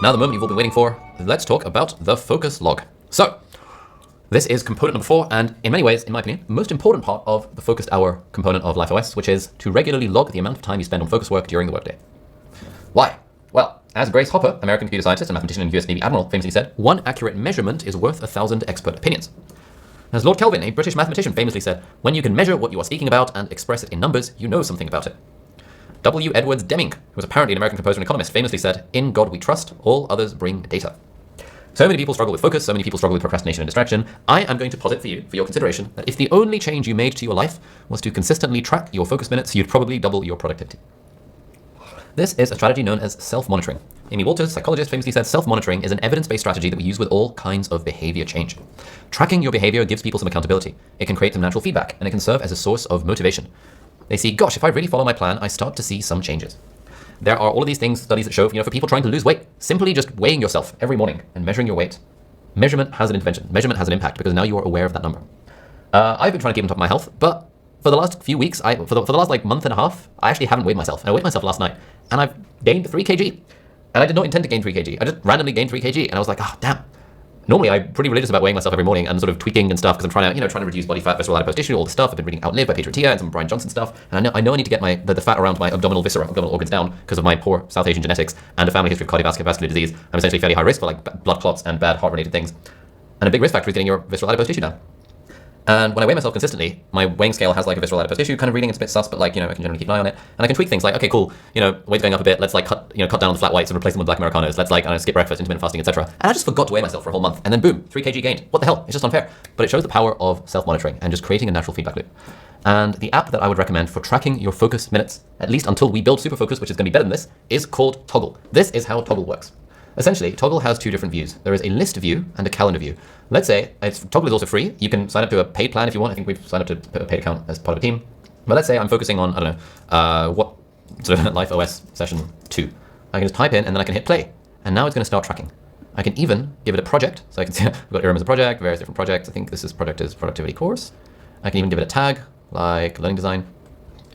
Now the moment you've all been waiting for, let's talk about the focus log. So, this is component number 4, and in many ways, in my opinion, the most important part of the focused hour component of LifeOS, which is to regularly log the amount of time you spend on focus work during the workday. Why? Well, as Grace Hopper, American computer scientist and mathematician and US Navy admiral, famously said, one accurate measurement is worth 1,000 expert opinions. As Lord Kelvin, a British mathematician, famously said, when you can measure what you are speaking about and express it in numbers, you know something about it. W. Edwards Deming, who was apparently an American composer and economist, famously said, in God we trust, all others bring data. So many people struggle with focus, so many people struggle with procrastination and distraction. I am going to posit for you, for your consideration, that if the only change you made to your life was to consistently track your focus minutes, you'd probably double your productivity. This is a strategy known as self-monitoring. Amy Walters, psychologist, famously said self-monitoring is an evidence-based strategy that we use with all kinds of behavior change. Tracking your behavior gives people some accountability. It can create some natural feedback, and it can serve as a source of motivation. They see, gosh, if I really follow my plan, I start to see some changes. There are all of these things, studies that show, for people trying to lose weight, simply just weighing yourself every morning and measuring your weight. Measurement has an intervention. Measurement has an impact because now you are aware of that number. I've been trying to keep on top of my health, but for the last few weeks, for the last month and a half, I actually haven't weighed myself. And I weighed myself last night, and I've gained 3 kg. And I did not intend to gain 3 kg. I just randomly gained 3 kg, and I was like, oh, damn. Normally, I'm pretty religious about weighing myself every morning and sort of tweaking and stuff because I'm trying to reduce body fat, visceral adipose tissue, all the stuff. I've been reading Outlive by Peter Attia and some Brian Johnson stuff, and I know I need to get the fat around my abdominal organs down because of my poor South Asian genetics and a family history of cardiovascular disease. I'm essentially fairly high risk for blood clots and bad heart-related things. And a big risk factor is getting your visceral adipose tissue down. And when I weigh myself consistently, my weighing scale has a visceral adipose tissue kind of reading. It's a bit sus, but I can generally keep an eye on it. And I can tweak things like, okay, cool, weight's going up a bit. Let's cut down on the flat whites and replace them with black Americanos. Let's skip breakfast, intermittent fasting, etc. And I just forgot to weigh myself for a whole month. And then boom, 3 kg gained. What the hell? It's just unfair. But it shows the power of self-monitoring and just creating a natural feedback loop. And the app that I would recommend for tracking your focus minutes, at least until we build Superfocus, which is going to be better than this, is called Toggl. This is how Toggl works. Essentially, Toggl has 2 different views. There is a list view and a calendar view. Let's say, Toggl is also free. You can sign up to a paid plan if you want. I think we've signed up to a paid account as part of a team. But let's say I'm focusing on, what sort of LifeOS session 2. I can just type in and then I can hit play. And now it's going to start tracking. I can even give it a project. So I can see I've got IRM as a project, various different projects. I think this project is productivity course. I can even give it a tag like learning design.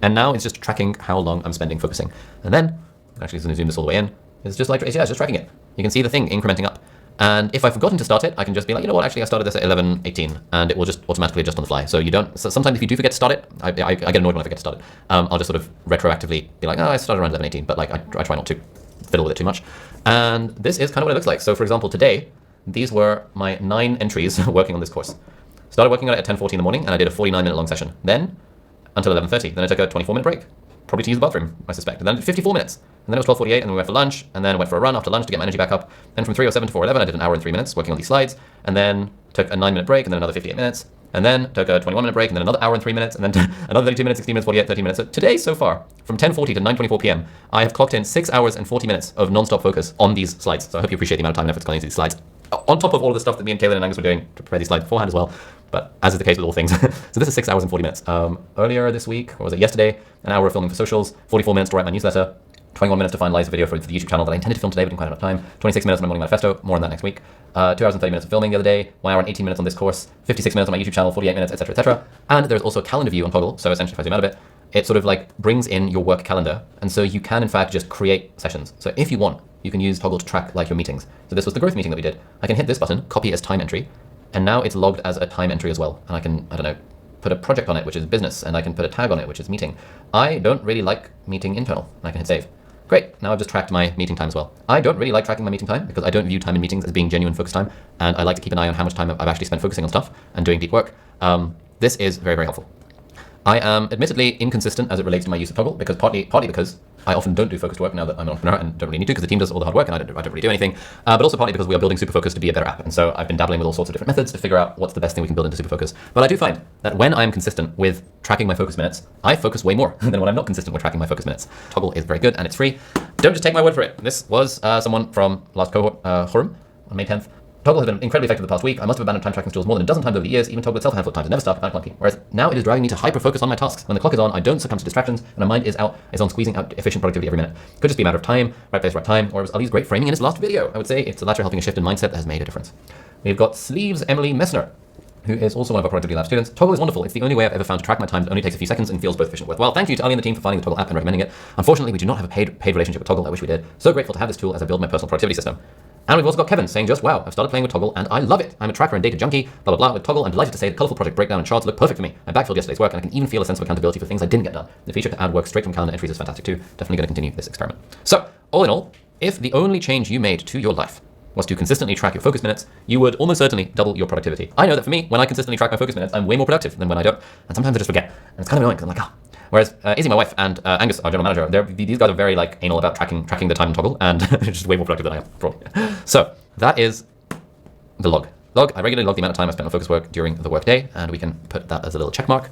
And now it's just tracking how long I'm spending focusing. And then, actually, it's going to zoom this all the way in. It's just just tracking it. You can see the thing incrementing up. And if I've forgotten to start it, I can just be like, you know what, actually I started this at 11:18, and it will just automatically adjust on the fly. So you don't, sometimes if you do forget to start it, I get annoyed when I forget to start it. I'll just sort of retroactively be like, oh, I started around 11:18, but I try not to fiddle with it too much. And this is kind of what it looks like. So for example, today, these were my 9 entries working on this course. Started working on it at 10:40 in the morning, and I did a 49-minute long session. Then, until 11:30. Then I took a 24-minute break. Probably to use the bathroom, I suspect. And then 54 minutes. And then it was 12:48, and we went for lunch, and then went for a run after lunch to get my energy back up. Then from 3:07 to 4:11, I did an hour and 3 minutes working on these slides, and then took a 9-minute break, and then another 58 minutes, and then took a 21-minute break, and then another hour and 3 minutes, and then another 32 minutes, 16 minutes, 48, 13 minutes. So today, so far, from 10:40 to 9:24 p.m., I have clocked in 6 hours and 40 minutes of non-stop focus on these slides. So I hope you appreciate the amount of time and effort going into these slides. On top of all of the stuff that me and Taylor and Angus were doing to prepare these slides beforehand as well, but as is the case with all things. So this is 6 hours and 40 minutes. Earlier this week, or was it yesterday, an hour of filming for socials, 44 minutes to write my newsletter, 21 minutes to finalize a video for the YouTube channel that I intended to film today but didn't quite have enough time, 26 minutes on my morning manifesto, more on that next week, 2 hours and 30 minutes of filming the other day, 1 hour and 18 minutes on this course, 56 minutes on my YouTube channel, 48 minutes, etc., etc. And there's also a calendar view on Toggl, so essentially if I zoom out a bit, it sort of brings in your work calendar, and so you can in fact just create sessions. So if you want, you can use Toggl to track your meetings. So this was the growth meeting that we did. I can hit this button, copy as time entry, and now it's logged as a time entry as well. And I can, put a project on it, which is business, and I can put a tag on it, which is meeting. I don't really like meeting internal, and I can hit save. Great, now I've just tracked my meeting time as well. I don't really like tracking my meeting time because I don't view time in meetings as being genuine focus time, and I like to keep an eye on how much time I've actually spent focusing on stuff and doing deep work. This is very, very helpful. I am admittedly inconsistent as it relates to my use of Toggl, because partly because I often don't do focused work now that I'm an entrepreneur and don't really need to because the team does all the hard work and I don't really do anything, but also partly because we are building Superfocus to be a better app. And so I've been dabbling with all sorts of different methods to figure out what's the best thing we can build into Superfocus. But I do find that when I'm consistent with tracking my focus minutes, I focus way more than when I'm not consistent with tracking my focus minutes. Toggl is very good and it's free. Don't just take my word for it. This was someone from last cohort, Hurum, on May 10th. Toggl has been incredibly effective the past week. I must have abandoned time tracking tools more than a dozen times over the years. Even Toggl itself a handful of times. It never stopped, clunky. Whereas now it is driving me to hyper-focus on my tasks. When the clock is on, I don't succumb to distractions, and my mind is on squeezing out efficient productivity every minute. Could just be a matter of time, right place, right time, or it was Ali's great framing in his last video. I would say it's the latter helping a shift in mindset that has made a difference. We've got Sleeves Emily Messner. who is also one of our Productivity Lab students. Toggl is wonderful. It's the only way I've ever found to track my time that only takes a few seconds and feels both efficient and worthwhile. Thank you to Ali and the team for finding the Toggl app and recommending it. Unfortunately, we do not have a paid relationship with Toggl. I wish we did. So grateful to have this tool as I build my personal productivity system. And we've also got Kevin saying just, wow, I've started playing with Toggl and I love it. I'm a tracker and data junkie, blah, blah, blah. With Toggl, I'm delighted to say the colorful project breakdown and charts look perfect for me. I backfilled yesterday's work and I can even feel a sense of accountability for things I didn't get done. The feature to add work straight from calendar entries is fantastic too. Definitely going to continue this experiment. So, all in all, if the only change you made to your life was to consistently track your focus minutes, you would almost certainly double your productivity. I know that for me, when I consistently track my focus minutes, I'm way more productive than when I don't. And sometimes I just forget. And it's kind of annoying because I'm like, Whereas Izzy, my wife, and Angus, our general manager, these guys are very like anal about tracking the time in Toggl, and just way more productive than I am, probably. So that is the log. I regularly log the amount of time I spent on focus work during the workday, and we can put that as a little check mark.